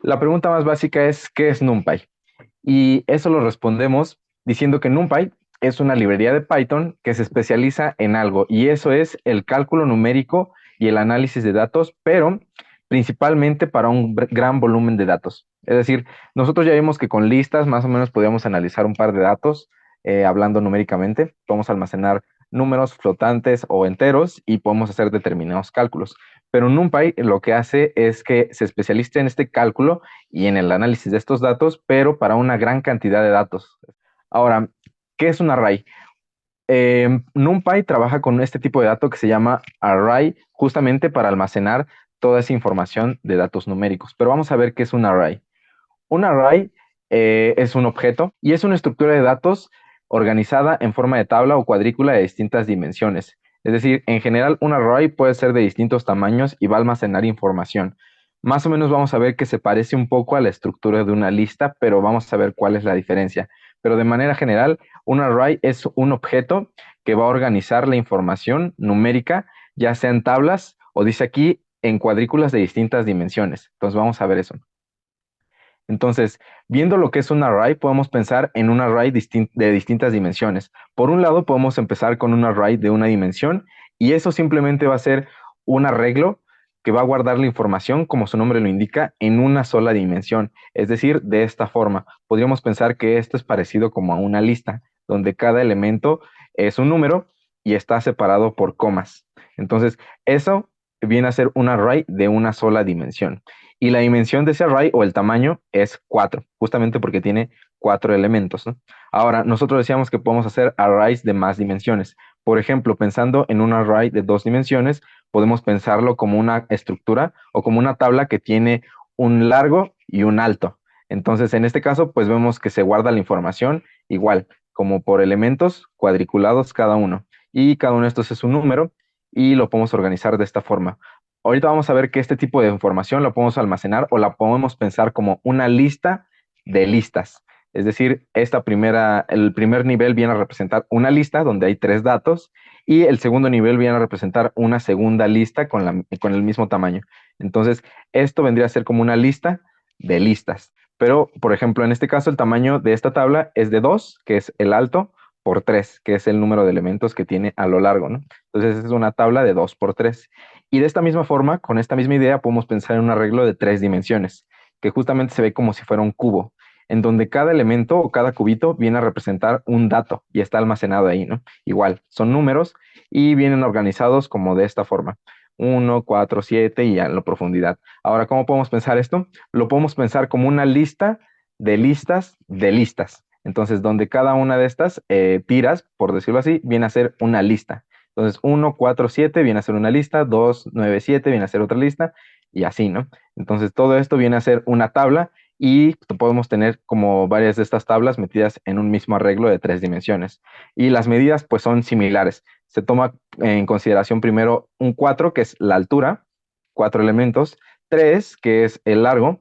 La pregunta más básica es, ¿qué es NumPy? Y eso lo respondemos diciendo que NumPy es una librería de Python que se especializa en algo, y eso es el cálculo numérico y el análisis de datos, pero principalmente para un gran volumen de datos. Es decir, nosotros ya vimos que con listas más o menos podíamos analizar un par de datos, hablando numéricamente. Podemos almacenar números flotantes o enteros y podemos hacer determinados cálculos. Pero NumPy lo que hace es que se especializa en este cálculo y en el análisis de estos datos, pero para una gran cantidad de datos. Ahora, ¿qué es un array? NumPy trabaja con este tipo de dato que se llama array, justamente para almacenar toda esa información de datos numéricos. Pero vamos a ver qué es un array. Un array es un objeto y es una estructura de datos organizada en forma de tabla o cuadrícula de distintas dimensiones. Es decir, en general, un array puede ser de distintos tamaños y va a almacenar información. Más o menos vamos a ver que se parece un poco a la estructura de una lista, pero vamos a ver cuál es la diferencia. Pero de manera general, un array es un objeto que va a organizar la información numérica, ya sea en tablas o dice aquí en cuadrículas de distintas dimensiones. Entonces vamos a ver eso. Entonces, viendo lo que es un array, podemos pensar en un array de distintas dimensiones. Por un lado, podemos empezar con un array de una dimensión y eso simplemente va a ser un arreglo que va a guardar la información, como su nombre lo indica, en una sola dimensión. Es decir, de esta forma, podríamos pensar que esto es parecido como a una lista, donde cada elemento es un número y está separado por comas. Entonces, eso viene a ser un array de una sola dimensión. Y la dimensión de ese array o el tamaño es 4, justamente porque tiene 4 elementos, ¿no? Ahora, nosotros decíamos que podemos hacer arrays de más dimensiones. Por ejemplo, pensando en un array de 2 dimensiones, podemos pensarlo como una estructura o como una tabla que tiene un largo y un alto. Entonces, en este caso, pues vemos que se guarda la información igual, como por elementos cuadriculados cada uno. Y cada uno de estos es un número y lo podemos organizar de esta forma. Ahorita vamos a ver que este tipo de información la podemos almacenar o la podemos pensar como una lista de listas. Es decir, el primer nivel viene a representar una lista donde hay tres datos y el segundo nivel viene a representar una segunda lista con el mismo tamaño. Entonces, esto vendría a ser como una lista de listas. Pero, por ejemplo, en este caso, el tamaño de esta tabla es de 2, que es el alto, por 3, que es el número de elementos que tiene a lo largo, ¿no? Entonces, es una tabla de 2 por 3. Y de esta misma forma, con esta misma idea, podemos pensar en un arreglo de tres dimensiones, que justamente se ve como si fuera un cubo, en donde cada elemento o cada cubito viene a representar un dato y está almacenado ahí, ¿no? Igual, son números y vienen organizados como de esta forma. 1, 4, 7 y a la profundidad. Ahora, ¿cómo podemos pensar esto? Lo podemos pensar como una lista de listas de listas. Entonces, donde cada una de estas tiras, por decirlo así, viene a ser una lista. Entonces, 1, 4, 7 viene a ser una lista, 2, 9, 7 viene a ser otra lista, y así, ¿no? Entonces, todo esto viene a ser una tabla y podemos tener como varias de estas tablas metidas en un mismo arreglo de tres dimensiones. Y las medidas, pues, son similares. Se toma en consideración primero un 4, que es la altura, 4 elementos, 3, que es el largo,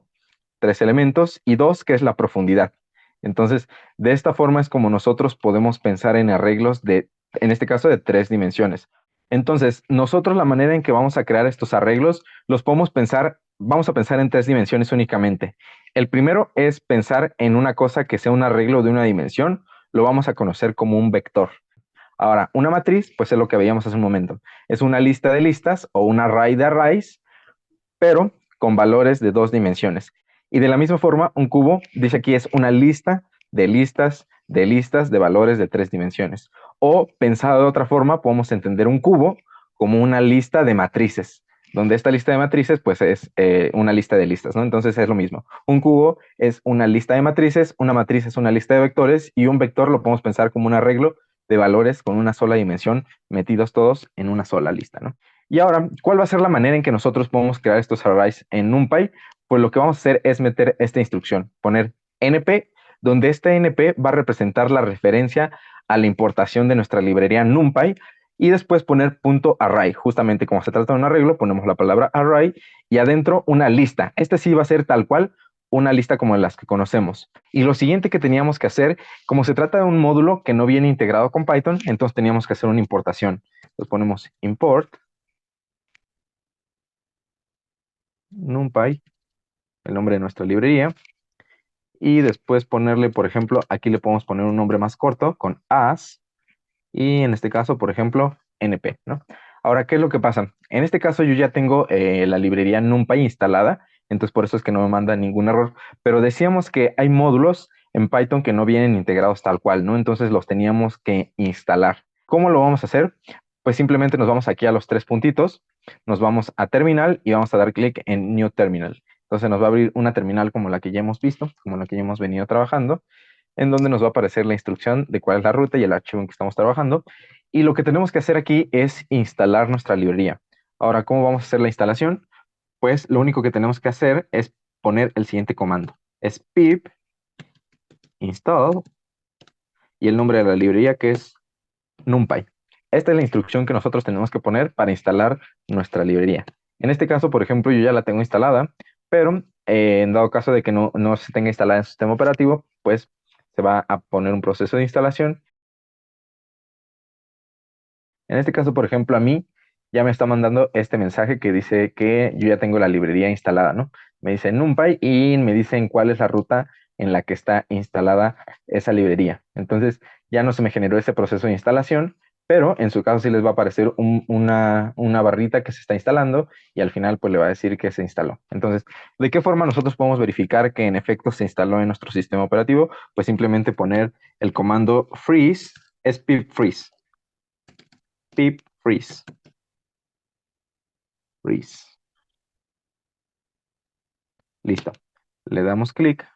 3 elementos, y 2, que es la profundidad. Entonces, de esta forma es como nosotros podemos pensar en arreglos en este caso, de tres dimensiones. Entonces, nosotros la manera en que vamos a crear estos arreglos, los podemos pensar, vamos a pensar en tres dimensiones únicamente. El primero es pensar en una cosa que sea un arreglo de una dimensión, lo vamos a conocer como un vector. Ahora, una matriz, pues es lo que veíamos hace un momento. Es una lista de listas o un array de arrays, pero con valores de dos dimensiones. Y de la misma forma, un cubo, dice aquí, es una lista de listas de listas de valores de tres dimensiones. O pensado de otra forma, podemos entender un cubo como una lista de matrices, donde esta lista de matrices pues es una lista de listas, ¿no? Entonces es lo mismo. Un cubo es una lista de matrices, una matriz es una lista de vectores y un vector lo podemos pensar como un arreglo de valores con una sola dimensión metidos todos en una sola lista, ¿no? Y ahora, ¿cuál va a ser la manera en que nosotros podemos crear estos arrays en NumPy? Pues lo que vamos a hacer es meter esta instrucción, poner np, donde este np va a representar la referencia a la importación de nuestra librería NumPy, y después poner punto array. Justamente como se trata de un arreglo, ponemos la palabra array y adentro una lista. Este sí va a ser tal cual una lista como las que conocemos. Y lo siguiente que teníamos que hacer, como se trata de un módulo que no viene integrado con Python, entonces teníamos que hacer una importación. Entonces ponemos import NumPy el nombre de nuestra librería. Y después ponerle, por ejemplo, aquí le podemos poner un nombre más corto con as. Y en este caso, por ejemplo, np, ¿no? Ahora, ¿qué es lo que pasa? En este caso yo ya tengo la librería NumPy instalada, entonces por eso es que no me manda ningún error, pero decíamos que hay módulos en Python que no vienen integrados tal cual, ¿no? Entonces los teníamos que instalar. ¿Cómo lo vamos a hacer? Pues simplemente nos vamos aquí a los tres puntitos, nos vamos a terminal y vamos a dar clic en New Terminal. Entonces nos va a abrir una terminal como la que ya hemos visto, como la que ya hemos venido trabajando, en donde nos va a aparecer la instrucción de cuál es la ruta y el archivo en que estamos trabajando. Y lo que tenemos que hacer aquí es instalar nuestra librería. Ahora, ¿cómo vamos a hacer la instalación? Pues lo único que tenemos que hacer es poner el siguiente comando. Es pip install y el nombre de la librería, que es NumPy. Esta es la instrucción que nosotros tenemos que poner para instalar nuestra librería. En este caso, por ejemplo, yo ya la tengo instalada, pero en dado caso de que no se tenga instalada en su sistema operativo, pues se va a poner un proceso de instalación. En este caso, por ejemplo, a mí ya me está mandando este mensaje que dice que yo ya tengo la librería instalada, ¿no? Me dice NumPy y me dicen cuál es la ruta en la que está instalada esa librería. Entonces, ya no se me generó ese proceso de instalación, pero en su caso sí les va a aparecer una barrita que se está instalando y al final pues le va a decir que se instaló. Entonces, ¿de qué forma nosotros podemos verificar que en efecto se instaló en nuestro sistema operativo? Pues simplemente poner el comando freeze, es pip freeze. Pip freeze. Freeze. Listo. Le damos clic.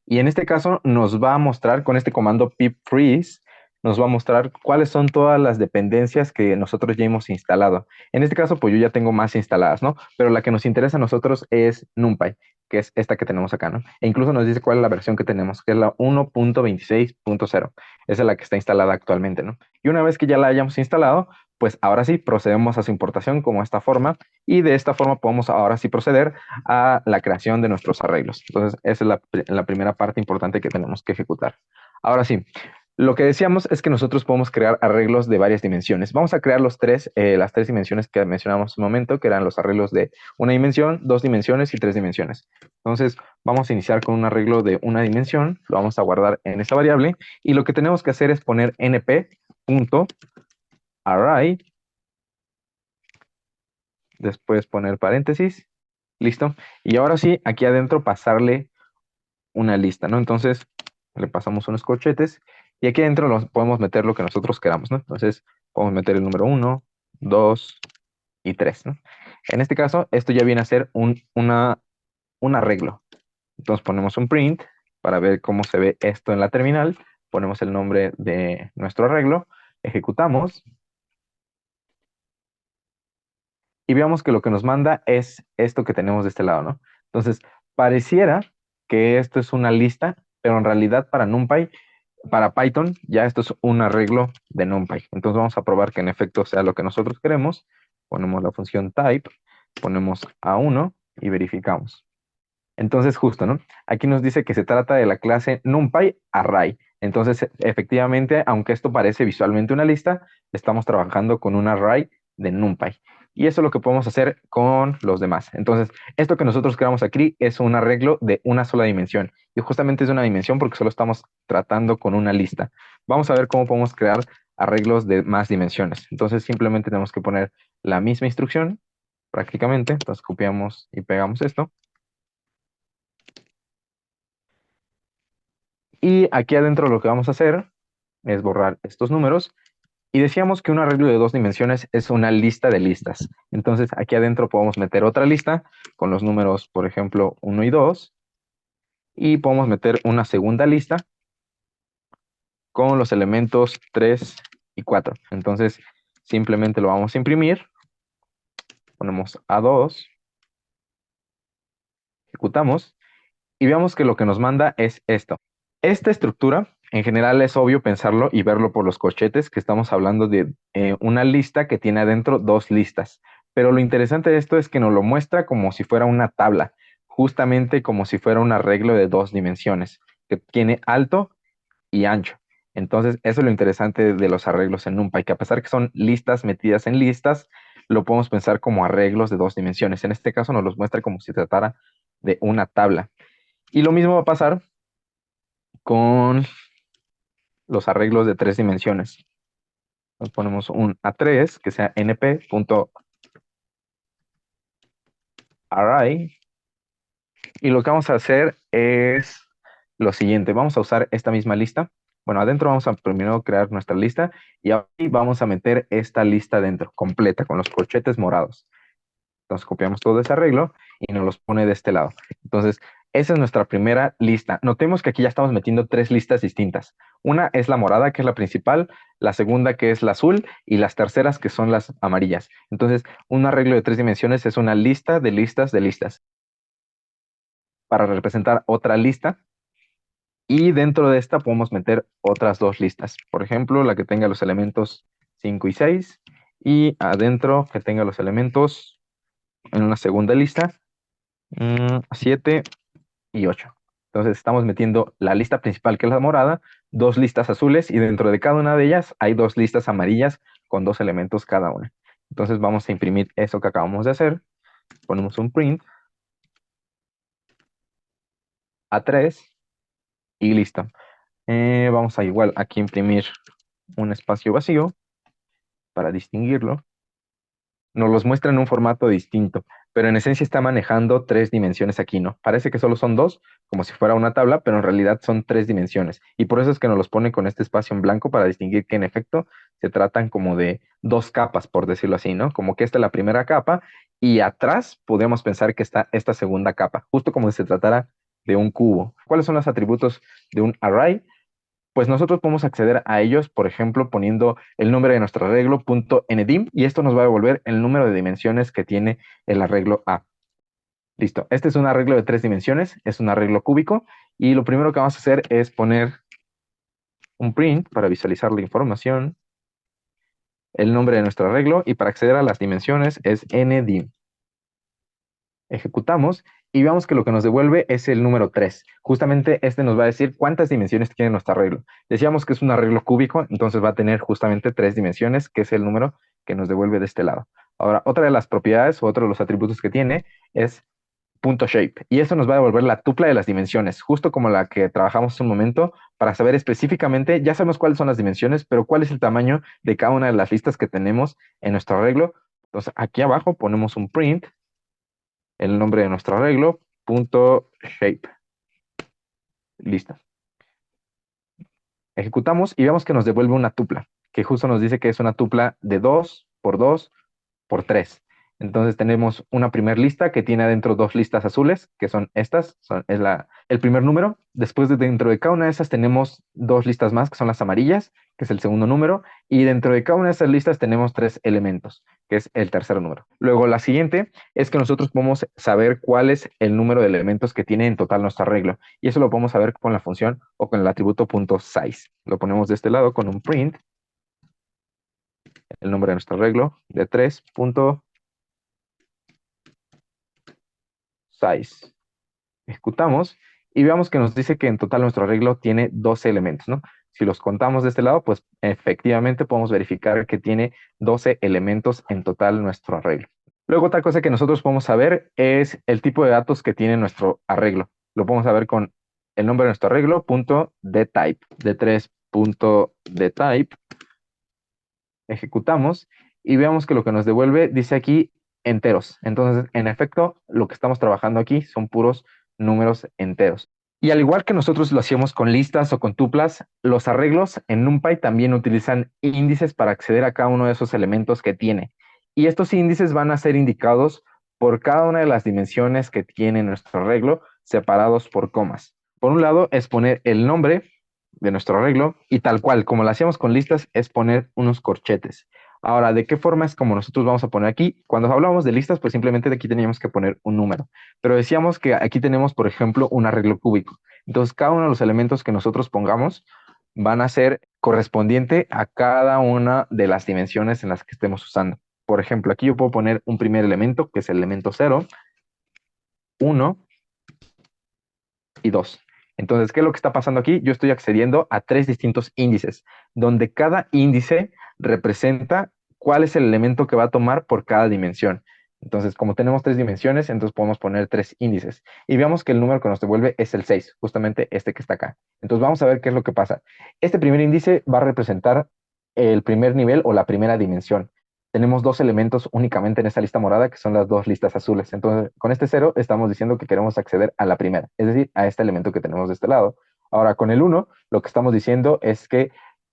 Y en este caso nos va a mostrar con este comando pip freeze, nos va a mostrar cuáles son todas las dependencias que nosotros ya hemos instalado. En este caso, pues yo ya tengo más instaladas, ¿no? Pero la que nos interesa a nosotros es NumPy, que es esta que tenemos acá, ¿no? E incluso nos dice cuál es la versión que tenemos, que es la 1.26.0. Esa es la que está instalada actualmente, ¿no? Y una vez que ya la hayamos instalado, pues ahora sí procedemos a su importación como esta forma y de esta forma podemos ahora sí proceder a la creación de nuestros arreglos. Entonces, esa es la primera parte importante que tenemos que ejecutar. Ahora sí, lo que decíamos es que nosotros podemos crear arreglos de varias dimensiones. Vamos a crear las tres dimensiones que mencionamos hace un momento, que eran los arreglos de una dimensión, dos dimensiones y tres dimensiones. Entonces, vamos a iniciar con un arreglo de una dimensión, lo vamos a guardar en esta variable, y lo que tenemos que hacer es poner np.array, después poner paréntesis, listo. Y ahora sí, aquí adentro pasarle una lista, ¿no? Entonces le pasamos unos corchetes y aquí adentro podemos meter lo que nosotros queramos, ¿no? Entonces podemos meter el número 1, 2 y 3, ¿no? En este caso, esto ya viene a ser un arreglo. Entonces ponemos un print para ver cómo se ve esto en la terminal, ponemos el nombre de nuestro arreglo, ejecutamos y veamos que lo que nos manda es esto que tenemos de este lado, ¿no? Entonces, pareciera que esto es una lista, pero en realidad para Python, ya esto es un arreglo de NumPy. Entonces vamos a probar que en efecto sea lo que nosotros queremos. Ponemos la función type, ponemos A1 y verificamos. Entonces justo, ¿no? Aquí nos dice que se trata de la clase NumPy Array. Entonces, efectivamente, aunque esto parece visualmente una lista, estamos trabajando con un array de NumPy. Y eso es lo que podemos hacer con los demás. Entonces, esto que nosotros creamos aquí es un arreglo de una sola dimensión. Y justamente es de una dimensión porque solo estamos tratando con una lista. Vamos a ver cómo podemos crear arreglos de más dimensiones. Entonces, simplemente tenemos que poner la misma instrucción, prácticamente. Entonces, copiamos y pegamos esto. Y aquí adentro lo que vamos a hacer es borrar estos números. Y decíamos que un arreglo de dos dimensiones es una lista de listas. Entonces aquí adentro podemos meter otra lista con los números, por ejemplo, 1 y 2. Y podemos meter una segunda lista con los elementos 3 y 4. Entonces simplemente lo vamos a imprimir. Ponemos A2, ejecutamos y veamos que lo que nos manda es esto. Esta estructura, en general, es obvio pensarlo y verlo por los corchetes, que estamos hablando de una lista que tiene adentro dos listas. Pero lo interesante de esto es que nos lo muestra como si fuera una tabla, justamente como si fuera un arreglo de dos dimensiones, que tiene alto y ancho. Entonces, eso es lo interesante de los arreglos en NumPy, que a pesar que son listas metidas en listas, lo podemos pensar como arreglos de dos dimensiones. En este caso nos los muestra como si tratara de una tabla. Y lo mismo va a pasar con los arreglos de 3 dimensiones. Nos ponemos un A3 que sea np.array. Y lo que vamos a hacer es lo siguiente. Vamos a usar esta misma lista. Bueno, adentro vamos a primero crear nuestra lista y ahí vamos a meter esta lista dentro, completa, con los corchetes morados. Entonces copiamos todo ese arreglo y nos los pone de este lado. Entonces, esa es nuestra primera lista. Notemos que aquí ya estamos metiendo 3 listas distintas. Una es la morada, que es la principal, la segunda que es la azul y las terceras que son las amarillas. Entonces, un arreglo de 3 dimensiones es una lista de listas de listas. Para representar otra lista, y dentro de esta podemos meter otras 2 listas. Por ejemplo, la que tenga los elementos 5 y 6 y adentro que tenga los elementos en una segunda lista 7 y 8. Entonces estamos metiendo la lista principal, que es la morada, 2 listas azules y dentro de cada una de ellas hay 2 listas amarillas con 2 elementos cada una. Entonces vamos a imprimir eso que acabamos de hacer. Ponemos un print A3 y listo. Vamos a igual aquí imprimir un espacio vacío para distinguirlo. Nos los muestra en un formato distinto, pero en esencia está manejando 3 dimensiones aquí, ¿no? Parece que solo son 2, como si fuera una tabla, pero en realidad son 3 dimensiones. Y por eso es que nos los pone con este espacio en blanco para distinguir que en efecto se tratan como de 2 capas, por decirlo así, ¿no? Como que esta es la primera capa y atrás podemos pensar que está esta segunda capa, justo como si se tratara de un cubo. ¿Cuáles son los atributos de un array? Pues nosotros podemos acceder a ellos, por ejemplo, poniendo el nombre de nuestro arreglo .ndim y esto nos va a devolver el número de dimensiones que tiene el arreglo A. Listo, este es un arreglo de 3 dimensiones, es un arreglo cúbico y lo primero que vamos a hacer es poner un print para visualizar la información, el nombre de nuestro arreglo y para acceder a las dimensiones es ndim. Ejecutamos y vemos que lo que nos devuelve es el número 3. Justamente este nos va a decir cuántas dimensiones tiene nuestro arreglo. Decíamos que es un arreglo cúbico, entonces va a tener justamente 3 dimensiones, que es el número que nos devuelve de este lado. Ahora, otra de las propiedades o otro de los atributos que tiene es .shape. Y eso nos va a devolver la tupla de las dimensiones, justo como la que trabajamos hace un momento, para saber específicamente, ya sabemos cuáles son las dimensiones, pero cuál es el tamaño de cada una de las listas que tenemos en nuestro arreglo. Entonces, aquí abajo ponemos un print el nombre de nuestro arreglo, .shape. Listo. Ejecutamos y vemos que nos devuelve una tupla, que justo nos dice que es una tupla de 2 por 2 por 3. Entonces tenemos una primera lista que tiene adentro 2 listas azules, que son estas, es el primer número. Después dentro de cada una de esas tenemos 2 listas más, que son las amarillas, que es el segundo número. Y dentro de cada una de esas listas tenemos 3 elementos, que es el tercer número. Luego la siguiente es que nosotros podemos saber cuál es el número de elementos que tiene en total nuestro arreglo. Y eso lo podemos saber con la función o con el atributo .size. Lo ponemos de este lado con un print, el nombre de nuestro arreglo, de 3. Size. Ejecutamos y veamos que nos dice que en total nuestro arreglo tiene 12 elementos, ¿no? Si los contamos de este lado, pues efectivamente podemos verificar que tiene 12 elementos en total nuestro arreglo. Luego otra cosa que nosotros podemos saber es el tipo de datos que tiene nuestro arreglo. Lo podemos saber con el nombre de nuestro arreglo, .dtype, d3.dtype. Ejecutamos y veamos que lo que nos devuelve dice aquí enteros. Entonces, en efecto, lo que estamos trabajando aquí son puros números enteros. Y al igual que nosotros lo hacíamos con listas o con tuplas, los arreglos en NumPy también utilizan índices para acceder a cada uno de esos elementos que tiene. Y estos índices van a ser indicados por cada una de las dimensiones que tiene nuestro arreglo, separados por comas. Por un lado es poner el nombre de nuestro arreglo y tal cual, como lo hacíamos con listas, es poner unos corchetes. Ahora, ¿de qué forma es como nosotros vamos a poner aquí? Cuando hablábamos de listas, pues simplemente de aquí teníamos que poner un número. Pero decíamos que aquí tenemos, por ejemplo, un arreglo cúbico. Entonces, cada uno de los elementos que nosotros pongamos van a ser correspondiente a cada una de las dimensiones en las que estemos usando. Por ejemplo, aquí yo puedo poner un primer elemento, que es el elemento 0, 1 y 2. Entonces, ¿qué es lo que está pasando aquí? Yo estoy accediendo a 3 distintos índices, donde cada índice representa cuál es el elemento que va a tomar por cada dimensión. Entonces, como tenemos tres dimensiones, entonces podemos poner tres índices. Y veamos que el número que nos devuelve es el 6, justamente este que está acá. Entonces, vamos a ver qué es lo que pasa. Este primer índice va a representar el primer nivel o la primera dimensión. Tenemos dos elementos únicamente en esta lista morada, que son las dos listas azules. Entonces, con este 0 estamos diciendo que queremos acceder a la primera, es decir, a este elemento que tenemos de este lado. Ahora, con el 1, lo que estamos diciendo es que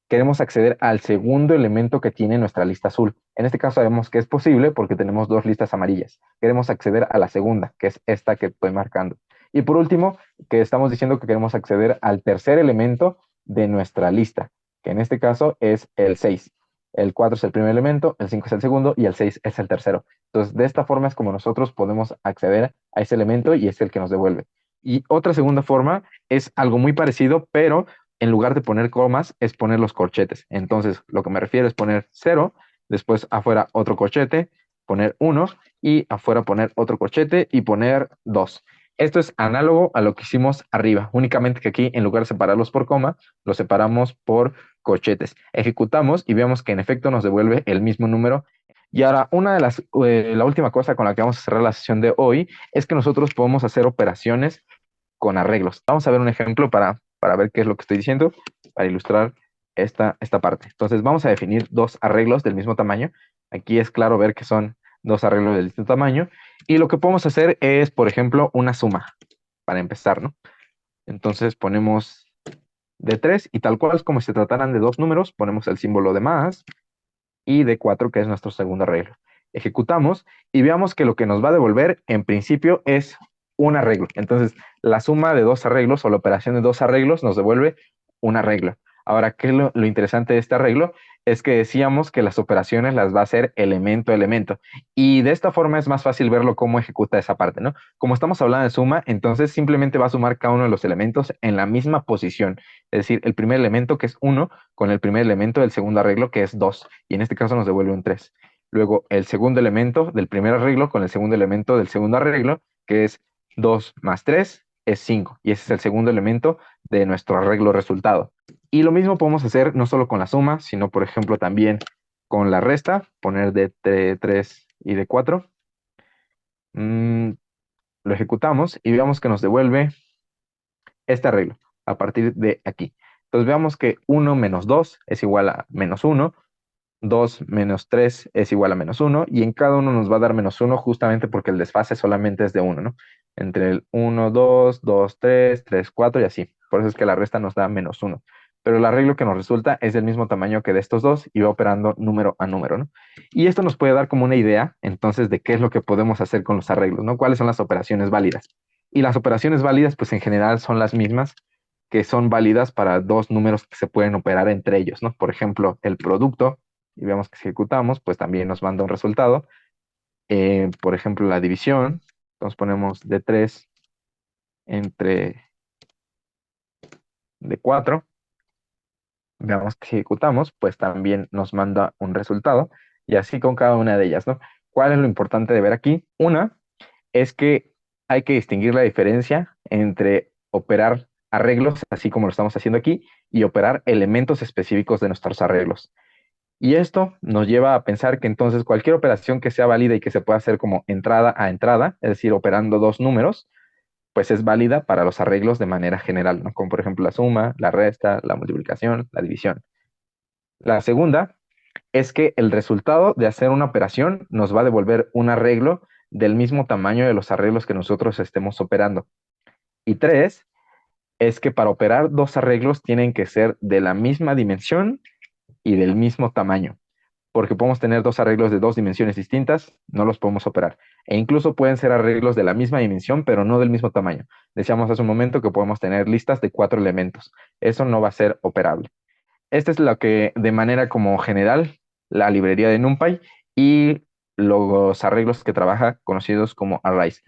queremos acceder al segundo elemento que tiene nuestra lista azul. En este caso sabemos que es posible porque tenemos dos listas amarillas. Queremos acceder a la segunda, que es esta que estoy marcando. Y por último, que estamos diciendo que queremos acceder al tercer elemento de nuestra lista, que en este caso es el 6. El 4 es el primer elemento, el 5 es el segundo y el 6 es el tercero. Entonces, de esta forma es como nosotros podemos acceder a ese elemento y es el que nos devuelve. Y otra segunda forma es algo muy parecido, pero en lugar de poner comas, es poner los corchetes. Entonces, lo que me refiero es poner 0, después afuera otro corchete, poner 1 y afuera poner otro corchete y poner 2. Esto es análogo a lo que hicimos arriba, únicamente que aquí en lugar de separarlos por coma, los separamos por corchetes. Ejecutamos y vemos que en efecto nos devuelve el mismo número. Y ahora, la última cosa con la que vamos a cerrar la sesión de hoy es que nosotros podemos hacer operaciones con arreglos. Vamos a ver un ejemplo para ver qué es lo que estoy diciendo, para ilustrar esta parte. Entonces vamos a definir dos arreglos del mismo tamaño. Aquí es claro ver que son dos arreglos del mismo tamaño. Y lo que podemos hacer es, por ejemplo, una suma, para empezar, ¿no? Entonces ponemos de 3 y tal cual es como si se trataran de dos números, ponemos el símbolo de más y de 4, que es nuestro segundo arreglo. Ejecutamos y veamos que lo que nos va a devolver en principio es un arreglo. Entonces, la suma de dos arreglos o la operación de dos arreglos nos devuelve un arreglo. Ahora, ¿qué es lo interesante de este arreglo? Es que decíamos que las operaciones las va a hacer elemento a elemento. Y de esta forma es más fácil verlo cómo ejecuta esa parte, ¿no? Como estamos hablando de suma, entonces simplemente va a sumar cada uno de los elementos en la misma posición. Es decir, el primer elemento que es 1 con el primer elemento del segundo arreglo que es 2. Y en este caso nos devuelve un 3. Luego el segundo elemento del primer arreglo con el segundo elemento del segundo arreglo, que es 2 más 3 es 5. Y ese es el segundo elemento de nuestro arreglo resultado. Y lo mismo podemos hacer no solo con la suma, sino por ejemplo también con la resta, poner de 3 y de 4. Lo ejecutamos y veamos que nos devuelve este arreglo a partir de aquí. Entonces veamos que 1 menos 2 es igual a menos 1, 2 menos 3 es igual a menos 1, y en cada uno nos va a dar menos 1 justamente porque el desfase solamente es de 1, ¿no? Entre el 1, 2, 2, 3, 3, 4 y así. Por eso es que la resta nos da menos 1. Pero el arreglo que nos resulta es del mismo tamaño que de estos dos y va operando número a número, ¿no? Y esto nos puede dar como una idea, entonces, de qué es lo que podemos hacer con los arreglos, ¿no? ¿Cuáles son las operaciones válidas? Y las operaciones válidas, pues en general son las mismas que son válidas para dos números que se pueden operar entre ellos, ¿no? Por ejemplo, el producto, y vemos que si ejecutamos, pues también nos manda un resultado. Por ejemplo, la división, entonces ponemos de 3 entre de 4, veamos que si ejecutamos, pues también nos manda un resultado, y así con cada una de ellas, ¿no? ¿Cuál es lo importante de ver aquí? Una es que hay que distinguir la diferencia entre operar arreglos, así como lo estamos haciendo aquí, y operar elementos específicos de nuestros arreglos. Y esto nos lleva a pensar que entonces cualquier operación que sea válida y que se pueda hacer como entrada a entrada, es decir, operando dos números, pues es válida para los arreglos de manera general, ¿no? Como por ejemplo la suma, la resta, la multiplicación, la división. La segunda es que el resultado de hacer una operación nos va a devolver un arreglo del mismo tamaño de los arreglos que nosotros estemos operando. Y tres, es que para operar dos arreglos tienen que ser de la misma dimensión y del mismo tamaño. Porque podemos tener dos arreglos de dos dimensiones distintas, no los podemos operar. E incluso pueden ser arreglos de la misma dimensión, pero no del mismo tamaño. Decíamos hace un momento que podemos tener listas de 4 elementos. Eso no va a ser operable. Esta es lo que, de manera como general, la librería de NumPy y los arreglos que trabaja conocidos como arrays.